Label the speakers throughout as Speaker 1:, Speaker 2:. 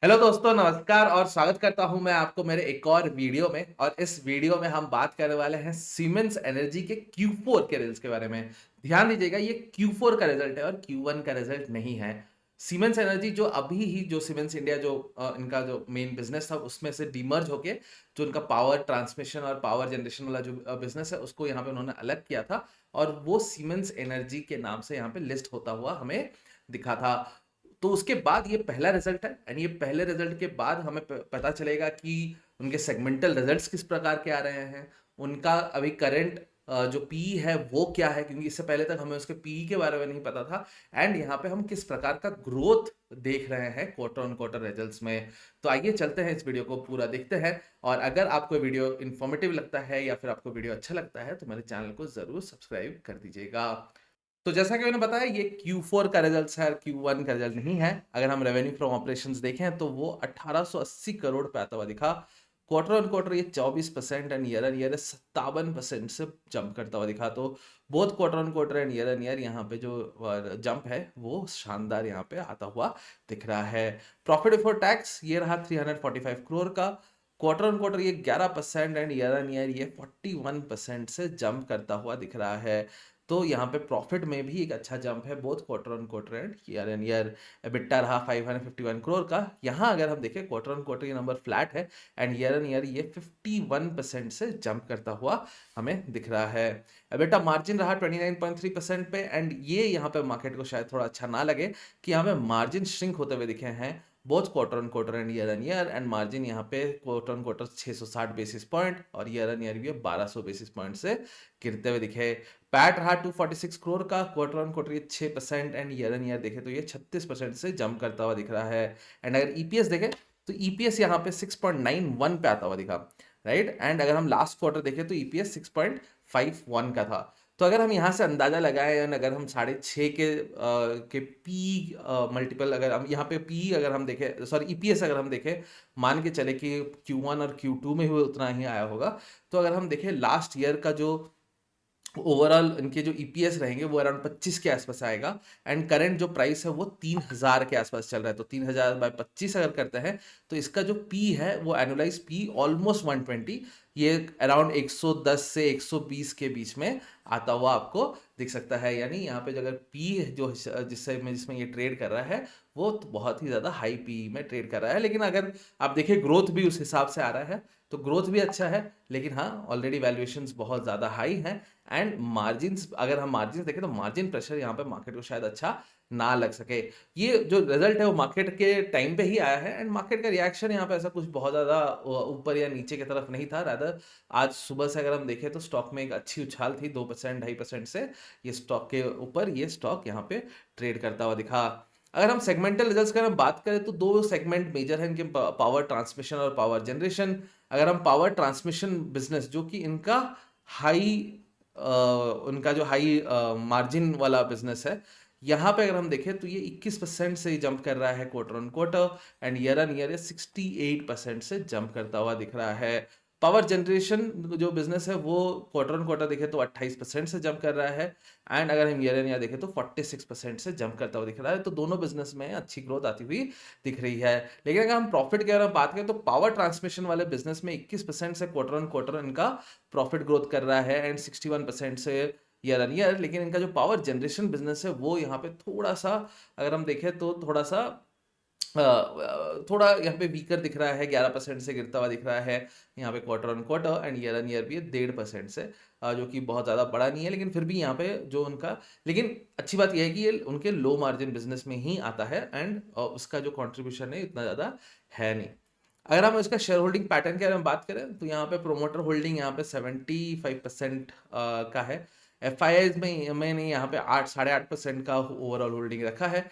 Speaker 1: Hello दोस्तों, नमस्कार और स्वागत करता हूं मैं आपको मेरे एक और वीडियो में। और इस वीडियो में हम बात करने वाले हैं सीमेंस एनर्जी के Q4 के रिजल्ट्स के बारे में। ध्यान दीजिएगा, ये Q4 का रिजल्ट है और Q1 का रिजल्ट नहीं है। सीमेंस एनर्जी जो अभी ही जो सीमेंस इंडिया जो इनका जो मेन बिजनेस था उसमें से डीमर्ज होके जो इनका पावर ट्रांसमिशन और पावर जनरेशन वाला जो बिजनेस है उसको यहाँ पे उन्होंने अलग किया था और वो सीमेंस एनर्जी के नाम से यहाँ पे लिस्ट होता हुआ हमें दिखा था। तो उसके बाद ये पहला रिजल्ट है एंड ये पहले रिजल्ट के बाद हमें पता चलेगा कि उनके सेगमेंटल रिजल्ट्स किस प्रकार के आ रहे हैं, उनका अभी करंट जो पीई है वो क्या है, क्योंकि इससे पहले तक हमें उसके पीई के बारे में नहीं पता था। एंड यहाँ पे हम किस प्रकार का ग्रोथ देख रहे हैं क्वार्टर ऑन क्वार्टर रिजल्ट्स में। तो आइए चलते हैं, इस वीडियो को पूरा देखते हैं। और अगर आपको वीडियो इन्फॉर्मेटिव लगता है या फिर आपको वीडियो अच्छा लगता है तो मेरे चैनल को जरूर सब्सक्राइब कर दीजिएगा। तो जैसा कि मैंने बताया, ये Q4 का रिजल्ट है, Q1 का रिजल्ट नहीं है। अगर हम रेवेन्यू फ्रॉम ऑपरेशंस देखें तो वो 1880 करोड़ पे आता हुआ दिखा। क्वार्टर ऑन क्वार्टर ये 24% एंड ईयर एंड ईयर 57% से जंप करता हुआ दिखा। तो both quarter on quarter and year यहाँ पे जो जंप है वो शानदार यहाँ पे आता हुआ दिख रहा है। प्रॉफिट बिफोर टैक्स ये रहा 345 करोड़ का। क्वार्टर ऑन क्वार्टर ये 11% एंड ईयर ये 41% से जंप करता हुआ दिख रहा है। तो यहाँ पे प्रॉफिट में भी एक अच्छा जंप है both quarter on quarter and year. EBITDA रहा 551 करोड़ का। यहाँ अगर हम देखें क्वार्टर ऑन क्वार्टर ये नंबर फ्लैट है एंड ईयर ये 51% से जंप करता हुआ हमें दिख रहा है। एबिटा मार्जिन रहा 29.3% पे एंड ये यहाँ पे मार्केट को शायद थोड़ा अच्छा ना लगे कि यहाँ पे मार्जिन श्रिंक होते हुए दिखे हैं both quarter on quarter and year and margin यहाँ पे quarter on quarter 660 basis point और ईयर भी 1200 बेसिस पॉइंट से गिरते हुए दिखे। पैट रहा 246 करोड़ का। क्वार्टर ऑन क्वार्टर ये 6% एंड ईयर देखे तो ये 36% से जंप करता हुआ दिख रहा है। एंड अगर ईपीएस देखें तो ईपीएस यहाँ पे 6.91 पे आता हुआ दिखा, राइट। एंड अगर हम लास्ट क्वार्टर देखें तो ईपीएस 6.51 का था। तो अगर हम यहाँ से अंदाजा लगाएं एंड अगर हम 6.5 के पी मल्टीपल अगर हम यहाँ पे पी अगर हम देखें, सॉरी ईपीएस अगर हम देखें, मान के चले कि Q1 और Q2 में भी उतना ही आया होगा। तो अगर हम देखें लास्ट ईयर का जो ओवरऑल इनके जो ईपीएस रहेंगे वो अराउंड 25 के आसपास आएगा एंड करंट जो प्राइस है वो 3000 के आसपास चल रहा है। तो 3000 बाय 25 अगर करते हैं तो इसका जो पी है वो एनुअलाइज पी ऑलमोस्ट 120, ये अराउंड 110 से 120 के बीच में आता हुआ आपको दिख सकता है। यानी यहाँ पे जो अगर पी जो जिसमें ये ट्रेड कर रहा है वो तो बहुत ही ज़्यादा हाई पी में ट्रेड कर रहा है। लेकिन अगर आप देखिए ग्रोथ भी उस हिसाब से आ रहा है तो ग्रोथ भी अच्छा है। लेकिन हाँ, ऑलरेडी वैल्यूएशंस बहुत ज़्यादा हाई हैं एंड मार्जिन्स, अगर हम मार्जिन्स देखें तो मार्जिन प्रेशर यहाँ पे मार्केट को शायद अच्छा ना लग सके। ये जो रिजल्ट है वो मार्केट के टाइम पे ही आया है एंड मार्केट का रिएक्शन यहाँ पे ऐसा कुछ बहुत ज़्यादा ऊपर या नीचे की तरफ नहीं था। रादर आज सुबह से अगर हम देखें तो स्टॉक में एक अच्छी उछाल थी, 2% 2.5% से ये स्टॉक के ऊपर ये स्टॉक यहाँ पे ट्रेड करता हुआ दिखा। अगर हम सेगमेंटल रिजल्ट्स की बात करें तो दो सेगमेंट मेजर हैं इनके, पावर ट्रांसमिशन और पावर जनरेशन। अगर हम पावर ट्रांसमिशन बिजनेस जो कि इनका हाई उनका जो हाई मार्जिन वाला बिजनेस है, यहाँ पे अगर हम देखें तो ये 21% से जंप कर रहा है quarter on quarter and year ये 68% से जंप करता हुआ दिख रहा है। पावर जनरेशन जो बिजनेस है वो क्वार्टर ऑन क्वार्टर देखें तो 28% से जंप कर रहा है एंड अगर हम ईयर देखें तो 46% से जंप करता हुआ दिख रहा है। तो दोनों बिजनेस में अच्छी ग्रोथ आती हुई दिख रही है। लेकिन अगर हम प्रॉफिट की अगर बात करें तो पावर ट्रांसमिशन वाले बिजनेस में 21% से क्वार्टर ऑन क्वार्टर इनका प्रॉफिट ग्रोथ कर रहा है एंड 61% से ईयर। लेकिन इनका जो पावर जनरेशन बिजनेस है वो यहाँ पे थोड़ा सा, अगर हम देखें तो थोड़ा सा थोड़ा यहाँ पे वीकर दिख रहा है, 11% से गिरता हुआ दिख रहा है यहाँ पे quarter on quarter and year भी 1.5% से, जो कि बहुत ज़्यादा बड़ा नहीं है लेकिन फिर भी यहाँ पे जो उनका, लेकिन अच्छी बात यह है कि ये उनके लो मार्जिन बिजनेस में ही आता है एंड उसका जो कंट्रीब्यूशन है इतना ज़्यादा है नहीं। अगर हम इसका शेयर होल्डिंग पैटर्न के बारे में बात करें तो यहाँ पे प्रोमोटर होल्डिंग यहाँ पे 75% का है। एफ आई आई में मैंने यहाँ पे 8.5% का ओवरऑल होल्डिंग रखा है।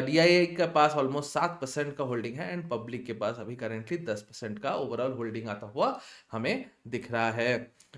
Speaker 1: DIA के पास ऑलमोस्ट 7% का होल्डिंग है एंड पब्लिक के पास अभी करेंटली 10% का ओवरऑल होल्डिंग आता हुआ हमें दिख रहा है।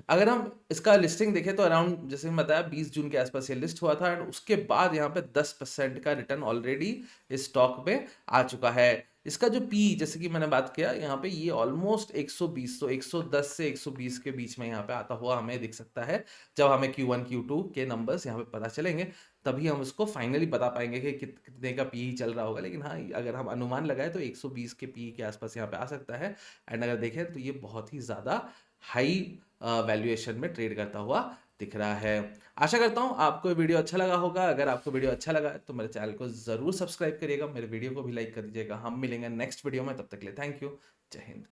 Speaker 1: अगर हम इसका लिस्टिंग देखें तो अराउंड जैसे मैं बताया 20 जून के आसपास ये लिस्ट हुआ था एंड उसके बाद यहाँ पे 10% का रिटर्न ऑलरेडी इस स्टॉक में आ चुका है। इसका जो पी जैसे कि मैंने बात किया यहाँ पे ये ऑलमोस्ट 120 तो 110 से 120 के बीच में यहाँ पे आता हुआ हमें दिख सकता है। जब हमें Q1 Q2 के नंबर्स यहाँ पे पता चलेंगे तभी हम उसको फाइनली बता पाएंगे कि कितने का पी चल रहा होगा। लेकिन हाँ, अगर हम अनुमान लगाए तो 120 के पी के आसपास यहाँ पे आ सकता है। एंड अगर देखें तो ये बहुत ही ज़्यादा हाई वैल्यूएशन में ट्रेड करता हुआ दिख रहा है। आशा करता हूँ आपको ये वीडियो अच्छा लगा होगा। अगर आपको वीडियो अच्छा लगा है तो मेरे चैनल को ज़रूर सब्सक्राइब करिएगा, मेरे वीडियो को भी लाइक कर दीजिएगा। हम मिलेंगे नेक्स्ट वीडियो में, तब तक के लिए थैंक यू। जय हिंद।